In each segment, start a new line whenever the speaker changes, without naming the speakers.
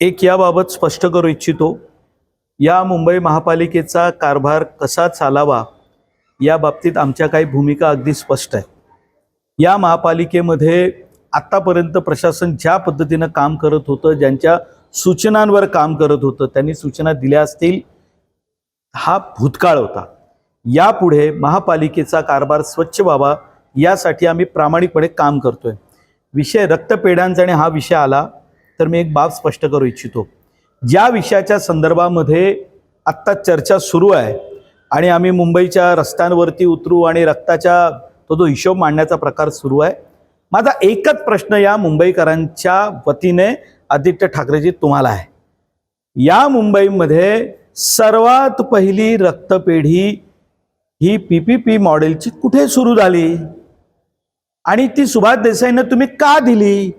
एक याबाबत स्पष्ट करू इच्छितो, या मुंबई महापालिकेचा कारभार कसा चालावा या बाबतीत आमच्या काही भूमिका अगदी स्पष्ट आहे। या महापालिकेमध्ये आत्तापर्यंत प्रशासन ज्या पद्धतीनं काम करत होतं, ज्यांच्या सूचनांवर काम करत होतं, त्यांनी सूचना दिल्या असतील, हा भूतकाळ होता। यापुढे महापालिकेचा कारभार स्वच्छ व्हावा यासाठी आम्ही प्रामाणिकपणे काम करतोय। विषय रक्तपेढ्यांचा आणि हा विषय आला तर मी एक बाब स्पष्ट करू इच्छितो। ज्या विषयाच्या संदर्भामध्ये आत्ता चर्चा सुरू आहे आणि आम्ही मुंबईच्या रस्त्यांवरती उतरू आणि रक्ताच्या तो हिशोब मांडण्याचा प्रकार सुरू आहे, माझा एकच प्रश्न या मुंबईकरांच्या वतीने आदित्य ठाकरेजी तुम्हाला आहे। या मुंबईमध्ये सर्वात पहिली रक्तपेढी ही PPP मॉडेलची कुठे सुरू झाली आणि ती सुभाष देसाईंना तुम्ही का दिली?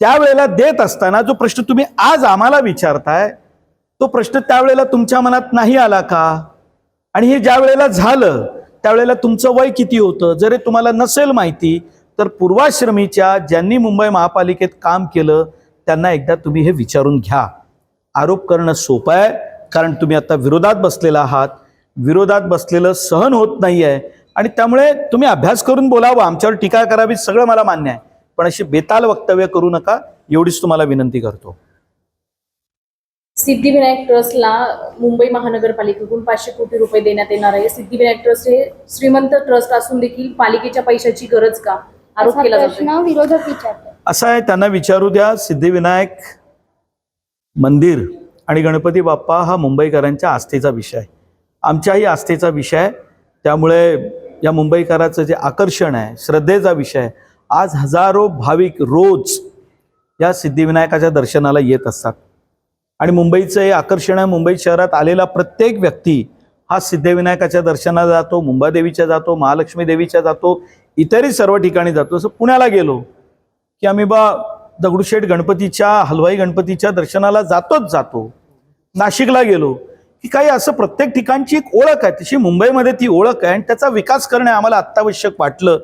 त्यावेळेला देत असताना जो प्रश्न तुम्ही आज आम्हाला विचारताय तो प्रश्न त्यावेळेला तुमच्या मनात नाही आला का? आणि हे ज्या वेळेला झालं त्यावेळेला तुमचं वय किती होतं? जरी तुम्हाला नसेल माहिती तर पूर्वाश्रमीच्या ज्यांनी मुंबई महापालिकेत काम केलं त्यांना एकदा तुम्ही हे विचारून घ्या। आरोप करणं सोपं आहे कारण तुम्ही आता विरोधात बसलेला आहात, विरोधात बसलेलं सहन होत नाही आहे आणि त्यामुळे तुम्ही अभ्यास करून बोलावं, आमच्यावर टीका करावी, सगळं मला मान्य आहे, पण अशी बेताल वक्तव्य करू नका एवढीच तुम्हाला विनंती करतो।
सिद्धिविनायक ट्रस्टला मुंबई महानगरपालिकेकडून 500 कोटी रुपये देण्यात येणार आहे। सिद्धिविनायक ट्रस्ट हे श्रीमंत ट्रस्ट असून देखील पालिकेच्या पैशाची गरज का? आरोप केला जातो।
विरोधक विचारतात
असं आहे, त्यांना विचारू द्या। सिद्धिविनायक मंदिर आणि गणपती बाप्पा हा मुंबईकरांच्या आस्थेचा विषय आहे, आमच्याही आस्थेचा विषय आहे। त्यामुळे या मुंबईकराचं जे आकर्षण आहे, श्रद्धेचा विषय आहे। आज हजारो भाविक रोज या सिद्धिविनायकाच्या दर्शनाला येत असतात आणि मुंबईचं हे आकर्षण आहे। मुंबई शहरात आलेला प्रत्येक व्यक्ती हा सिद्धिविनायकाच्या दर्शनाला जातो, मुंबादेवीच्या जातो, महालक्ष्मी देवीच्या जातो, इतरही सर्व ठिकाणी जातो। असं पुण्याला गेलो की आम्ही दगडूशेठ गणपतीच्या, हलवाई गणपतीच्या दर्शनाला जातोच जातो। नाशिकला गेलो की काही असं प्रत्येक ठिकाणची एक ओळख आहे, तशी मुंबईमध्ये ती ओळख आहे आणि त्याचा विकास करणे आम्हाला अत्यावश्यक वाटलं,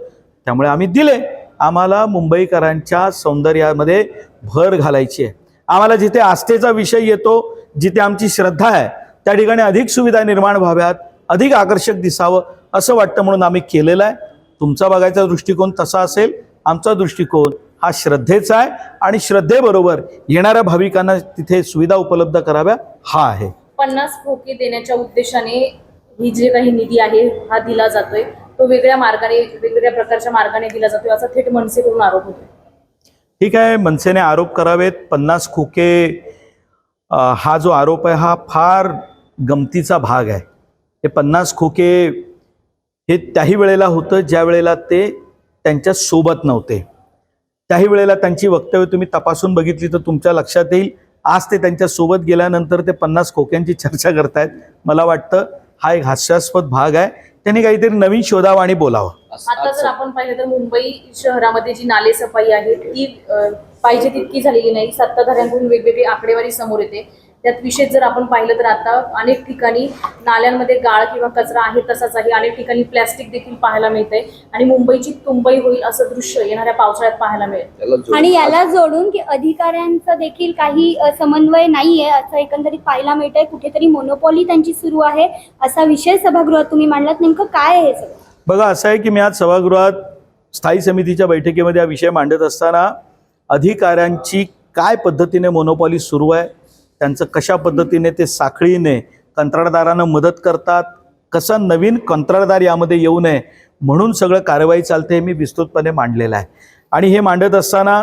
त्यामुळे आम्ही दिले। आम्हाला मुंबईकरांच्या सौंदर्यामध्ये भर घालायची आहे। आम्हाला जिथे आस्थेचा विषय येतो, जिथे आमची श्रद्धा आहे त्या ठिकाणी अधिक सुविधा निर्माण व्हाव्यात, अधिक आकर्षक दिसावं असं वाटतं म्हणून आम्ही केलेलं आहे। तुमचा बघायचा दृष्टिकोन तसा असेल, आमचा दृष्टिकोन हा श्रद्धेचा आहे आणि श्रद्धेबरोबर येणाऱ्या भाविकांना तिथे सुविधा उपलब्ध कराव्या हा आहे।
50 खोके देण्याच्या उद्देशाने ही जे काही निधी आहे हा दिला जातोय, तो वेगळ्या मार्गाने, वेगवेगळ्या प्रकारच्या मार्गाने दिला जातोय असा थेट मनसेकडून आरोप होतोय।
ठीक आहे, मनसेने आरोप करावेत। 50 खोके हा जो आरोप आहे हा फार गमतीचा भाग आहे। हे 50 खोके हे त्याही वेळेला होतं ज्या वेळेला ते त्यांच्या सोबत नव्हते। त्याही वेळेला त्यांची वक्तव्य तुम्ही तपासून बघितली तर तुमच्या लक्षात येईल। आज ते त्यांच्या सोबत गेल्यानंतर ते 50 खोक्यांची चर्चा करतायत। मला वाटतं हा एक हास्यास्पद भाग आहे, त्यांनी काहीतरी नवीन शोधावं आणि बोलावं।
आता जर आपण पाहिलं तर मुंबई शहरामध्ये जी नाले सफाई आहे ती पाहिजे तितकी झालेली नाही। सत्ताधाऱ्यांकडून वेगवेगळी आकडेवारी समोर येते, त्यात विशेष जर आपण पाहिलं तर आता अनेक ठिकाणी नाल्यांमध्ये गाळ किंवा कचरा आहे तसाच आहे, अनेक ठिकाणी प्लॅस्टिक देखील पाहायला मिळतंय आणि मुंबईची तुंबई होईल असं दृश्य येणाऱ्या पावसाळ्यात पाहायला मिळेल।
आणि याला जोडून की अधिकाऱ्यांचा देखील काही समन्वय नाहीये असं एकंदरीत पाहायला मिळतंय। कुठेतरी मोनोपॉली त्यांची सुरू आहे असा विषय सभागृहात तुम्ही मांडलात, नेमकं काय आहे हे सगळं?
बघा, असं आहे की मी आज सभागृहात स्थायी समितीच्या बैठकीमध्ये हा विषय मांडत असताना अधिकाऱ्यांची काय पद्धतीने मोनोपॉली सुरू आहे, त्यांचं कशा पद्धतीने ते साखळीने कंत्राटदारांना मदत करतात, कसा नवीन कंत्राटदार यामध्ये येऊ नये म्हणून सगळं कारवाई चालते हे मी विस्तृतपणे मांडलेलं आहे। आणि हे मांडत असताना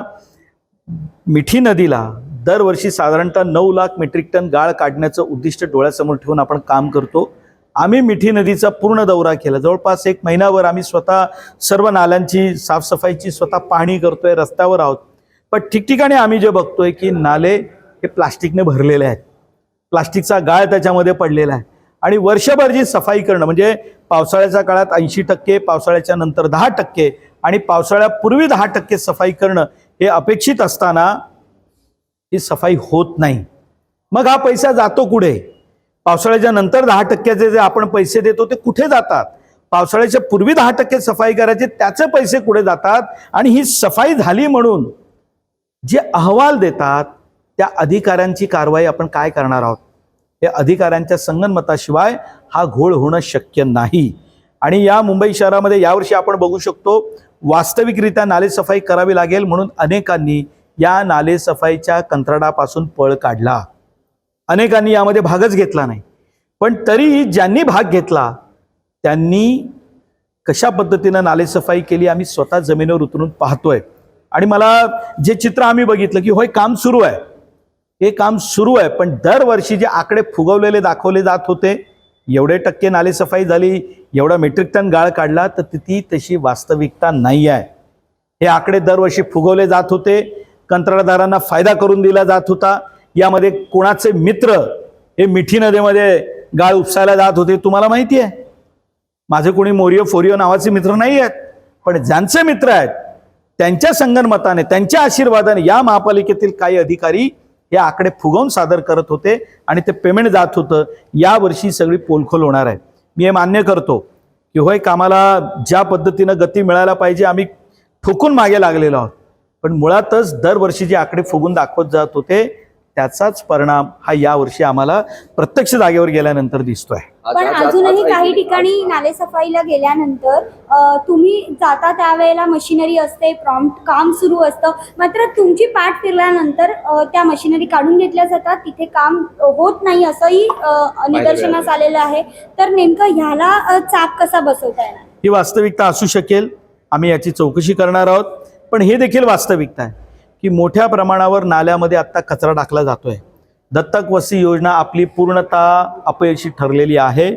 मिठी नदीला दरवर्षी साधारणतः 9 लाख मेट्रिक टन गाळ काढण्याचं उद्दिष्ट डोळ्यासमोर ठेवून आपण काम करतो। आम्ही मिठी नदीचा पूर्ण दौरा केला, जवळपास 1 महिनाभर आम्ही स्वतः सर्व नाल्यांची साफसफाईची स्वतः पाहणी करतोय, रस्त्यावर आहोत। पण ठिकठिकाणी आम्ही जे बघतोय की नाले हे प्लास्टिकने भरलेले आहेत, प्लास्टिकचा गाळ त्याच्यामध्ये पडलेला आहे आणि वर्षभर जी सफाई करणं म्हणजे पावसाळ्याच्या काळात 80%, पावसाळ्याच्या नंतर 10% आणि पावसाळ्यापूर्वी 10% सफाई करणं हे अपेक्षित असताना ही सफाई होत नाही। मग हा पैसा जातो कुठे? पावसाळ्याच्या नंतर 10%चे जे आपण पैसे देतो ते कुठे जातात? पावसाळ्याच्या पूर्वी 10% सफाई करायचे त्याचे पैसे कुठे जातात? आणि ही सफाई झाली म्हणून जे अहवाल देतात त्या अधिकाऱ्यांची कारवाई आपण काय करणार आहोत? हे अधिकाऱ्यांच्या संगनमताशिवाय हा घोळ होणं शक्य नाही. आणि या मुंबई शहरामध्ये यावर्षी आपण बघू शकतो वास्तविकरित्या नालेसफाई करावी लागेल म्हणून अनेकांनी या नालेसफाईच्या कंत्राटापासून पळ काढला. अनेकांनी यामध्ये भागच घेतला नाही. पण तरीही ज्यांनी भाग घेतला त्यांनी कशा पद्धतीनं नालेसफाई केली आम्ही स्वतः जमिनीवर उतरून पाहतोय. आणि मला जे चित्र आम्ही बघितलं की होय काम सुरू आहे, हे काम सुरू आहे, पण दरवर्षी जे आकडे फुगवलेले दाखवले जात होते, एवढे टक्के नालेसफाई झाली, एवढा मेट्रिक टन गाळ काढला, तर ती तशी वास्तविकता नाही आहे. हे आकडे दरवर्षी फुगवले जात होते, कंत्राटदारांना फायदा करून दिला जात होता. यामध्ये कोणाचे मित्र हे मिठी नदीमध्ये गाळ उपसायला जात होते तुम्हाला माहिती आहे. माझे कोणी मोरियो फोरियो नावाचे मित्र नाही आहेत, पण ज्यांचे मित्र आहेत त्यांच्या संगनमताने, त्यांच्या आशीर्वादाने या महापालिकेतील काही अधिकारी हे आकडे फुगवून सादर करत होते आणि ते पेमेंट जात होतं. यावर्षी सगळी पोलखोल होणार आहे. मी हे मान्य करतो की होय कामाला ज्या पद्धतीनं गती मिळायला पाहिजे आम्ही ठोकून मागे लागलेलो आहोत, पण मुळातच दरवर्षी जे आकडे फुगून दाखवत जात होते त्याचाच परिणाम हा यावर्षी आम्हाला प्रत्यक्ष जागेवर गेल्यानंतर दिसतोय.
पण अजूनही काही ठिकाणी नालेसफाईला गेल्यानंतर तुम्ही जाता त्यावेळेला मशिनरी असते, प्रॉम्प्ट काम सुरू असतं, मात्र तुमची पाठ फिरल्यानंतर त्या मशिनरी काढून घेतल्या जातात, तिथे काम होत नाही असंही निदर्शनास आलेलं आहे. तर नेमकं ह्याला चाप कसा बसवता येणार?
ही वास्तविकता असू शकेल, आम्ही याची चौकशी करणार आहोत. पण हे देखील वास्तविकता आहे की मोठ्या प्रमाणावर नाल्यामध्ये आत्ता कचरा टाकला जातोय. दत्तक वस्ती योजना आपली पूर्णतः अपयशी ठरलेली आहे.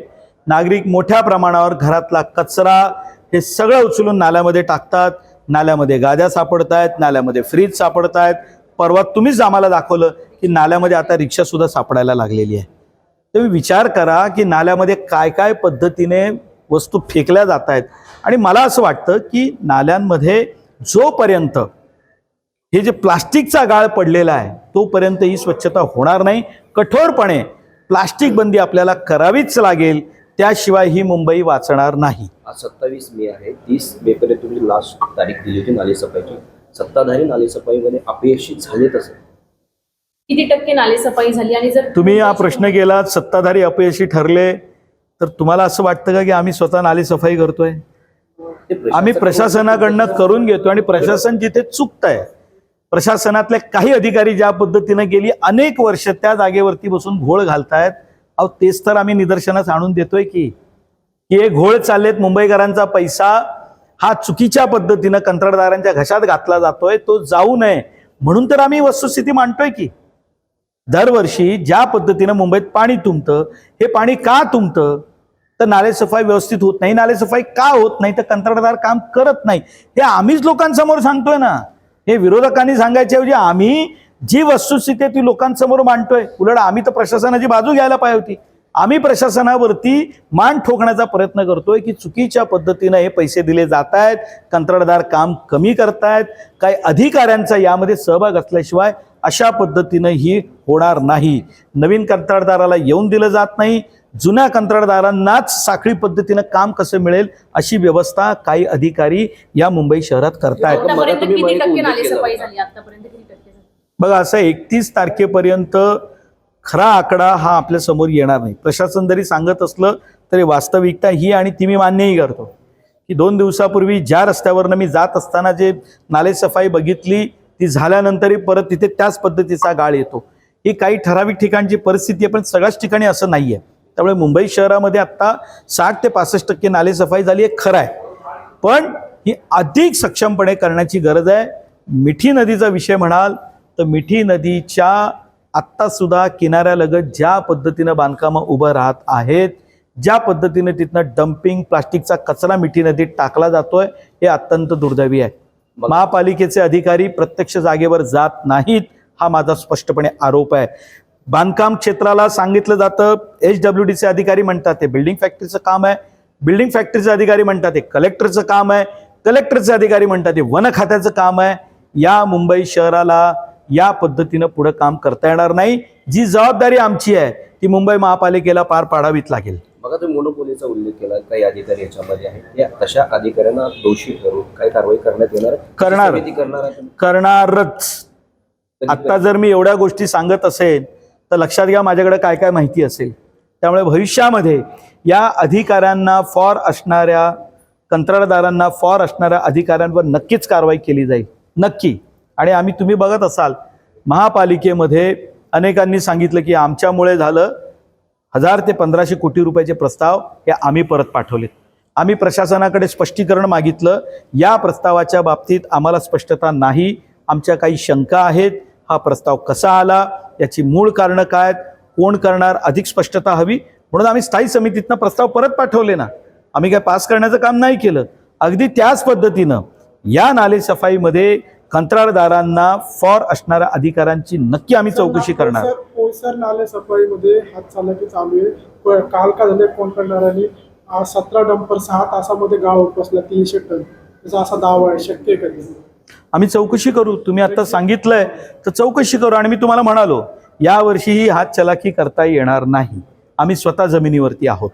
नागरिक मोठ्या प्रमाणावर घरातला कचरा हे सगळं उचलून नाल्यामध्ये टाकतात. नाल्यामध्ये गाद्या सापडत आहेत, नाल्यामध्ये फ्रीज सापडत आहेत. परवा तुम्हीच आम्हाला दाखवलं की नाल्यामध्ये आता रिक्षासुद्धा सापडायला लागलेली आहे. तुम्ही विचार करा की नाल्यामध्ये काय काय पद्धतीने वस्तू फेकल्या जात आहेत. आणि मला असं वाटतं की नाल्यांमध्ये जोपर्यंत हे जे प्लास्टिकचा गाळ पडलेला आहे तोपर्यंत ही स्वच्छता होणार नाही. कठोरपणे प्लास्टिक बंदी आपल्याला करावीच लागेल, त्याशिवाय ही मुंबई वाचणार नाही.
आज 27 मे आहे. 30 मे पर्यंत तुम्ही लास्ट तारीख दिली होती नालेसफाईची. सत्ताधारी नालेसफाईमध्ये अपयशी झाले तसं
किती टक्के नालेसफाई झाली? आणि जर
तुम्ही हा प्रश्न केला सत्ताधारी अपयशी ठरले तर तुम्हाला असं वाटतं का की आम्ही स्वतः नालेसफाई करतोय? आम्ही प्रशासनाकडनं करून घेतो आणि प्रशासन जिथे चुकतंय, प्रशासनातले काही अधिकारी ज्या पद्धतीने गेली अनेक वर्ष त्या जागेवरती बसून घोळ घालतायत, अहो तेच तर आम्ही निदर्शनास आणून देतोय की हे घोळ चाललेत. मुंबईकरांचा पैसा हा चुकीच्या पद्धतीनं कंत्राटदारांच्या घशात घातला जातोय, तो जाऊ नये म्हणून तर आम्ही वस्तुस्थिती मांडतोय की दरवर्षी ज्या पद्धतीनं मुंबईत पाणी तुंबतं, हे पाणी का तुंबतं? तर नालेसफाई व्यवस्थित होत नाही. नालेसफाई का होत नाही? तर कंत्राटदार काम करत नाही. हे आम्हीच लोकांसमोर सांगतोय ना. हे विरोधकांनी सांगायच्याऐवजी आम्ही जी वस्तुस्थिती आहे ती लोकांसमोर मांडतोय. उलट आम्ही तर प्रशासनाची बाजू घ्यायला पाहिजे होती. आम्ही प्रशासनावरती मान ठोकण्याचा प्रयत्न करतोय की चुकीच्या पद्धतीनं हे पैसे दिले जात आहेत, कंत्राटदार काम कमी करतायत, काही अधिकाऱ्यांचा यामध्ये सहभाग असल्याशिवाय अशा पद्धतीनं ही होणार नाही. नवीन कंत्राटदाराला येऊन दिलं जात नाही, जुन्या कंत्राटदारांनाच साखळी पद्धतीनं काम कसं मिळेल अशी व्यवस्था काही अधिकारी या मुंबई शहरात करतायत.
आतापर्यंत किती टक्के नालेसफाई झाली? आतापर्यंत किती टक्के झाली?
बघा असं 31 तारखेपर्यंत खरा आकडा हा आपल्या समोर येणार नाही. प्रशासन जरी सांगत असलं तरी वास्तविकता ही आणि ती मी मान्यही करतो की 2 दिवसापूर्वी ज्या रस्त्यावरनं मी जात असताना जे नालेसफाई बघितली ती झाल्यानंतरही परत तिथे त्याच पद्धतीचा गाळ येतो. ही काही ठराविक ठिकाणची परिस्थिती आहे, पण सगळ्याच ठिकाणी असं नाही आहे. त्यामुळे मुंबई शहरामध्ये आत्ता 60 ते 65% नालेसफाई झाली आहे, खरं आहे, पण ही अधिक सक्षमपणे करण्याची गरज आहे. मिठी नदीचा विषय म्हणाल तर मिठी नदीच्या आत्तासुद्धा किनाऱ्यालगत ज्या पद्धतीनं बांधकामं उभं राहत आहेत, ज्या पद्धतीने तिथनं डम्पिंग प्लास्टिकचा कचरा मिठी नदीत टाकला जातोय हे अत्यंत दुर्दैवी आहे. महापालिकेचे अधिकारी प्रत्यक्ष जागेवर जात नाहीत हा माझा स्पष्टपणे आरोप आहे. बांधकाम क्षेत्राला सांगितलं जातं, HWDचे अधिकारी म्हणतात ते बिल्डिंग फॅक्टरीचं काम आहे, बिल्डिंग फॅक्टरीचे अधिकारी म्हणतात ते कलेक्टरचं काम आहे, कलेक्टरचे अधिकारी म्हणतात ते वन खात्याचं काम आहे. या मुंबई शहराला या पद्धतीनं पुढे काम करता येणार नाही. जी जबाबदारी आमची आहे ती मुंबई महापालिकेला पार पाडावीच लागेल.
बघा तुम्ही मोनोपोलीचा उल्लेख केला, काही अधिकारी याच्यामध्ये आहेत, या तशा अधिकाऱ्यांना दोषी ठरवून काही कारवाई करण्यात येणार?
करणारच. आत्ता जर मी एवढ्या गोष्टी सांगत असेल तर लक्षात घ्या माझ्याकडे काय काय माहिती असेल. त्यामुळे भविष्यामध्ये या अधिकाऱ्यांना फॉर असणाऱ्या कंत्राटदारांना फॉर असणाऱ्या अधिकाऱ्यांवर नक्कीच कारवाई केली जाईल, नक्की. आणि तुम्ही बघत असाल महापालिकेमध्ये अनेकांनी सांगितलं की आमच्यामुळे झालं, 1000 ते 1500 कोटी रुपयाचे प्रस्ताव हे आम्ही परत पाठवलेत. आम्ही प्रशासनाकडे स्पष्टीकरण मागितलं. या प्रस्तावाच्या बाबतीत आम्हाला स्पष्टता नाही, आमच्या काही शंका आहेत. हा प्रस्ताव कसा आला, याची मूळ कारणं काय, कोण करणार, अधिक स्पष्टता हवी, म्हणून आम्ही स्थायी समितीतनं प्रस्ताव परत पाठवले ना. आम्ही काय पास करण्याचं काम नाही केलं. अगदी त्याच पद्धतीनं या नालेसफाईमध्ये कंत्राटदारांना फॉर असणाऱ्या अधिकाऱ्यांची नक्की आम्ही चौकशी करणार.
पोईसर नालेसफाईमध्ये हातचालाकी चालू आहे. काल का झाले फोन करणाऱ्यांनी 17 डंपर 6 तासामध्ये गाव उपसला 300 टन, त्याचा असा दावा आहे. शक्य आहे कधी?
आम्ही चौकशी करू. तुम्ही आता सांगितलंय तर चौकशी करू. आणि मी तुम्हाला म्हणालो यावर्षी ही हातचलाकी करता येणार नाही. आम्ही स्वतः जमिनीवरती आहोत.